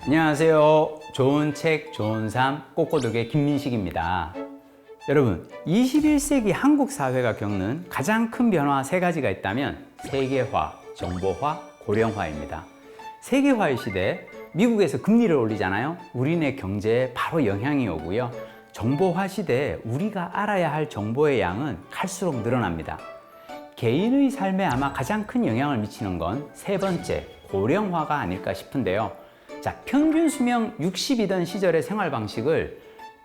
안녕하세요. 좋은 책, 좋은 삶, 꼬꼬독의 김민식입니다. 여러분, 21세기 한국 사회가 겪는 가장 큰 변화 세 가지가 있다면 세계화, 정보화, 고령화입니다. 세계화의 시대, 미국에서 금리를 올리잖아요. 우리네 경제에 바로 영향이 오고요. 정보화 시대에 우리가 알아야 할 정보의 양은 갈수록 늘어납니다. 개인의 삶에 아마 가장 큰 영향을 미치는 건 세 번째, 고령화가 아닐까 싶은데요. 자, 평균 수명 60이던 시절의 생활 방식을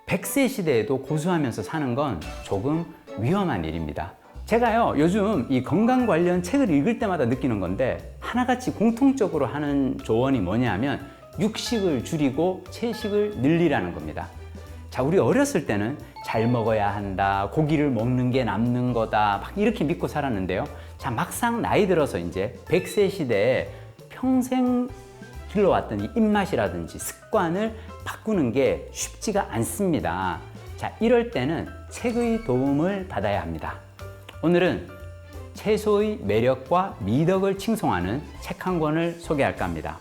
100세 시대에도 고수하면서 사는 건 조금 위험한 일입니다. 제가요, 요즘 이 건강 관련 책을 읽을 때마다 느끼는 건데 하나같이 공통적으로 하는 조언이 뭐냐 하면 육식을 줄이고 채식을 늘리라는 겁니다. 자, 우리 어렸을 때는 잘 먹어야 한다, 고기를 먹는 게 남는 거다, 막 이렇게 믿고 살았는데요. 자, 막상 나이 들어서 이제 100세 시대에 평생 길러왔던 이 입맛이라든지 습관을 바꾸는 게 쉽지가 않습니다. 자, 이럴 때는 책의 도움을 받아야 합니다. 오늘은 채소의 매력과 미덕을 칭송하는 책 한 권을 소개할까 합니다.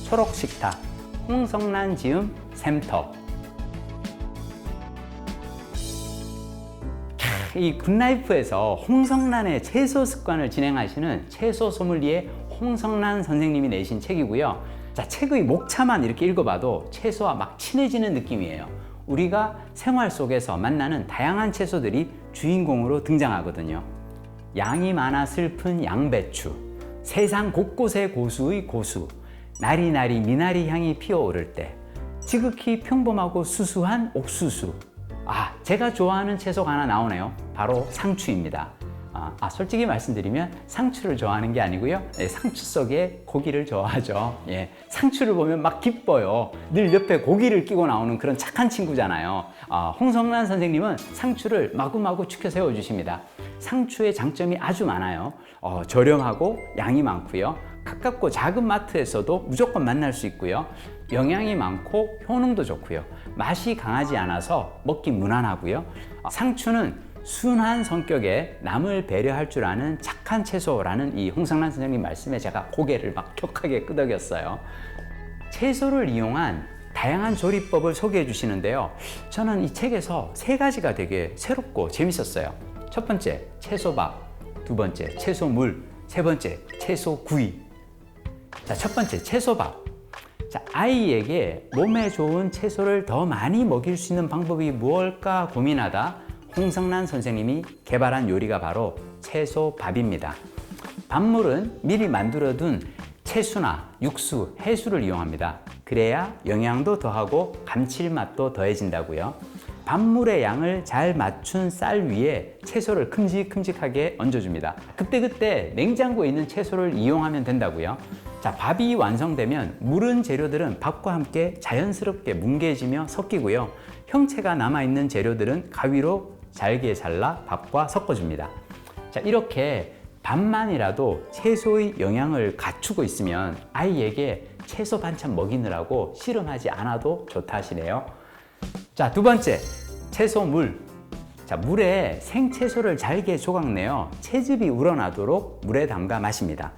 초록식탁, 홍성란 지음 샘터. 이 굿라이프에서 홍성란의 채소 습관을 진행하시는 채소 소믈리에 홍성란 선생님이 내신 책이고요. 자, 책의 목차만 이렇게 읽어봐도 채소와 막 친해지는 느낌이에요. 우리가 생활 속에서 만나는 다양한 채소들이 주인공으로 등장하거든요. 양이 많아 슬픈 양배추, 세상 곳곳에 고수의 고수, 나리나리 미나리 향이 피어오를 때, 지극히 평범하고 수수한 옥수수. 제가 좋아하는 채소가 하나 나오네요. 바로 상추입니다. 솔직히 말씀드리면 상추를 좋아하는 게 아니고요. 상추 속에 고기를 좋아하죠. 상추를 보면 막 기뻐요. 늘 옆에 고기를 끼고 나오는 그런 착한 친구잖아요. 홍성란 선생님은 상추를 마구마구 추켜 세워주십니다. 상추의 장점이 아주 많아요. 저렴하고 양이 많고요. 가깝고 작은 마트에서도 무조건 만날 수 있고요. 영양이 많고 효능도 좋고요. 맛이 강하지 않아서 먹기 무난하고요. 상추는 순한 성격에 남을 배려할 줄 아는 착한 채소라는 이 홍성란 선생님 말씀에 제가 고개를 막 격하게 끄덕였어요. 채소를 이용한 다양한 조리법을 소개해 주시는데요. 저는 이 책에서 세 가지가 되게 새롭고 재밌었어요. 첫 번째, 채소밥. 두 번째, 채소물. 세 번째, 채소구이. 자, 첫 번째, 채소밥. 자, 아이에게 몸에 좋은 채소를 더 많이 먹일 수 있는 방법이 무엇일까 고민하다 홍성란 선생님이 개발한 요리가 바로 채소밥입니다. 밥물은 미리 만들어둔 채수나 육수, 해수를 이용합니다. 그래야 영양도 더하고 감칠맛도 더해진다고요. 밥물의 양을 잘 맞춘 쌀 위에 채소를 큼직큼직하게 얹어줍니다. 그때그때 냉장고에 있는 채소를 이용하면 된다고요. 자, 밥이 완성되면 무른 재료들은 밥과 함께 자연스럽게 뭉개지며 섞이고요. 형체가 남아있는 재료들은 가위로 잘게 잘라 밥과 섞어줍니다. 자, 이렇게 밥만이라도 채소의 영양을 갖추고 있으면 아이에게 채소 반찬 먹이느라고 씨름하지 않아도 좋다 하시네요. 자, 두 번째, 채소물. 자, 물에 생채소를 잘게 조각내어 채즙이 우러나도록 물에 담가 마십니다.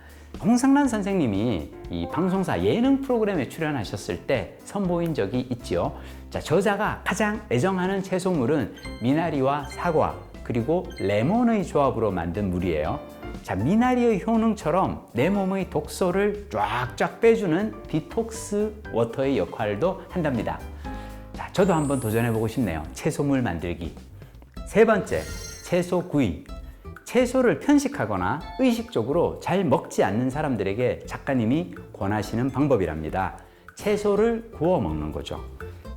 홍성란 선생님이 이 방송사 예능 프로그램에 출연하셨을 때 선보인 적이 있지요. 자, 저자가 가장 애정하는 채소물은 미나리와 사과 그리고 레몬의 조합으로 만든 물이에요. 자, 미나리의 효능처럼 내 몸의 독소를 쫙쫙 빼주는 디톡스 워터의 역할도 한답니다. 자, 저도 한번 도전해보고 싶네요. 채소물 만들기. 세 번째, 채소구이. 채소를 편식하거나 의식적으로 잘 먹지 않는 사람들에게 작가님이 권하시는 방법이랍니다. 채소를 구워 먹는 거죠.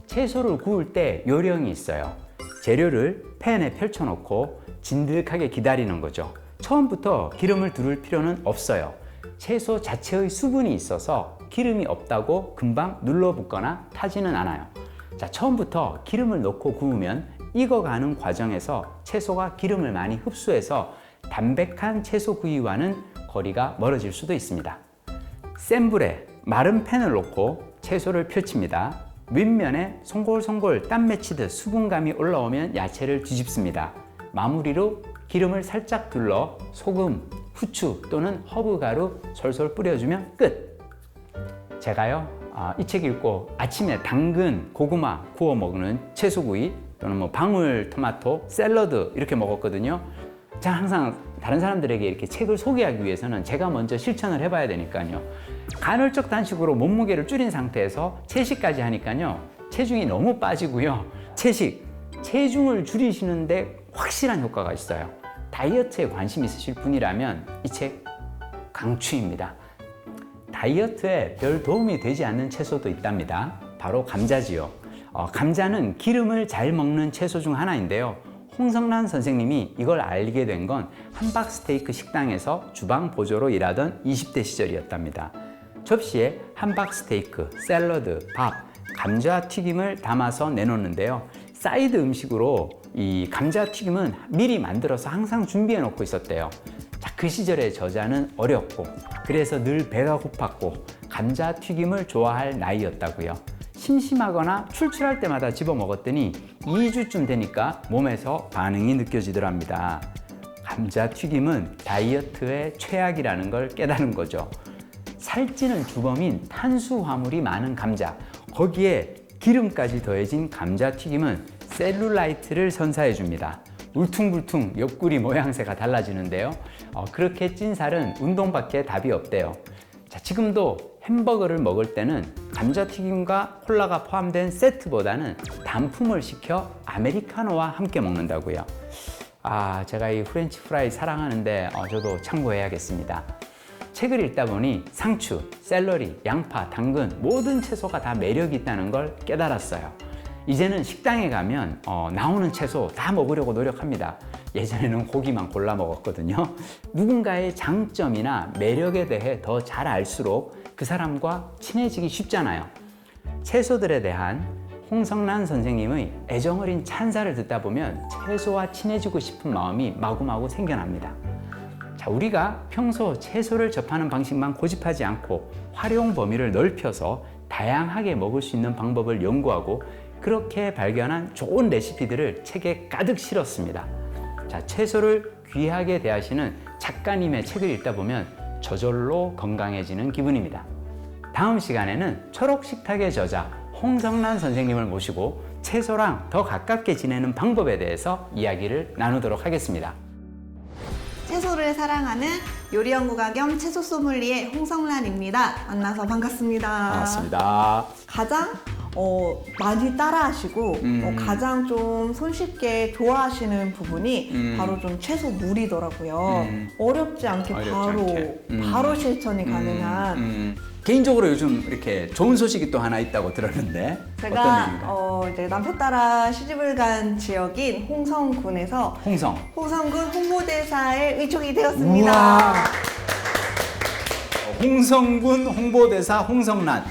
채소를 구울 때 요령이 있어요. 재료를 팬에 펼쳐놓고 진득하게 기다리는 거죠. 처음부터 기름을 두를 필요는 없어요. 채소 자체의 수분이 있어서 기름이 없다고 금방 눌러붙거나 타지는 않아요. 자, 처음부터 기름을 넣고 구우면 익어가는 과정에서 채소가 기름을 많이 흡수해서 담백한 채소구이와는 거리가 멀어질 수도 있습니다. 센 불에 마른 팬을 놓고 채소를 펼칩니다. 윗면에 송골송골 땀 맺히듯 수분감이 올라오면 야채를 뒤집습니다. 마무리로 기름을 살짝 둘러 소금, 후추 또는 허브 가루 솔솔 뿌려주면 끝! 제가요 이 책 읽고 아침에 당근, 고구마 구워 먹는 채소구이 또는 뭐 방울토마토, 샐러드 이렇게 먹었거든요. 제가 항상 다른 사람들에게 이렇게 책을 소개하기 위해서는 제가 먼저 실천을 해봐야 되니까요. 간헐적 단식으로 몸무게를 줄인 상태에서 채식까지 하니까요. 체중이 너무 빠지고요. 채식, 체중을 줄이시는데 확실한 효과가 있어요. 다이어트에 관심 있으실 분이라면 이 책 강추입니다. 다이어트에 별 도움이 되지 않는 채소도 있답니다. 바로 감자지요. 감자는 기름을 잘 먹는 채소 중 하나인데요. 홍성란 선생님이 이걸 알게 된 건 함박스테이크 식당에서 주방 보조로 일하던 20대 시절이었답니다. 접시에 함박스테이크, 샐러드, 밥, 감자튀김을 담아서 내놓는데요. 사이드 음식으로 이 감자튀김은 미리 만들어서 항상 준비해 놓고 있었대요. 자, 그 시절의 저자는 어렸고 그래서 늘 배가 고팠고 감자튀김을 좋아할 나이였다고요. 심심하거나 출출할 때마다 집어 먹었더니 2주쯤 되니까 몸에서 반응이 느껴지더랍니다. 감자튀김은 다이어트의 최악이라는 걸 깨달은 거죠. 살찌는 주범인 탄수화물이 많은 감자, 거기에 기름까지 더해진 감자튀김은 셀룰라이트를 선사해 줍니다. 울퉁불퉁 옆구리 모양새가 달라지는데요. 그렇게 찐 살은 운동밖에 답이 없대요. 자, 지금도 햄버거를 먹을 때는 감자튀김과 콜라가 포함된 세트보다는 단품을 시켜 아메리카노와 함께 먹는다고요. 제가 이 프렌치 프라이 사랑하는데 저도 참고해야겠습니다. 책을 읽다 보니 상추, 샐러리, 양파, 당근 모든 채소가 다 매력이 있다는 걸 깨달았어요. 이제는 식당에 가면 나오는 채소 다 먹으려고 노력합니다. 예전에는 고기만 골라 먹었거든요. 누군가의 장점이나 매력에 대해 더 잘 알수록 그 사람과 친해지기 쉽잖아요. 채소들에 대한 홍성란 선생님의 애정어린 찬사를 듣다 보면 채소와 친해지고 싶은 마음이 마구마구 생겨납니다. 자, 우리가 평소 채소를 접하는 방식만 고집하지 않고 활용 범위를 넓혀서 다양하게 먹을 수 있는 방법을 연구하고 그렇게 발견한 좋은 레시피들을 책에 가득 실었습니다. 자, 채소를 귀하게 대하시는 작가님의 책을 읽다 보면 저절로 건강해지는 기분입니다. 다음 시간에는 초록식탁의 저자 홍성란 선생님을 모시고 채소랑 더 가깝게 지내는 방법에 대해서 이야기를 나누도록 하겠습니다. 채소를 사랑하는 요리연구가 겸 채소 소믈리에 홍성란입니다. 만나서 반갑습니다. 반갑습니다. 가장 많이 따라하시고 가장 좀 손쉽게 좋아하시는 부분이 바로 좀 채소 물이더라고요. 어렵지 않게 바로 실천이 가능한. 개인적으로 요즘 이렇게 좋은 소식이 또 하나 있다고 들었는데 어떤 일인가요? 이제 남편 따라 시집을 간 지역인 홍성군에서 홍성군 홍보대사에 의총이 되었습니다. 우와. 홍성군 홍보대사 홍성란.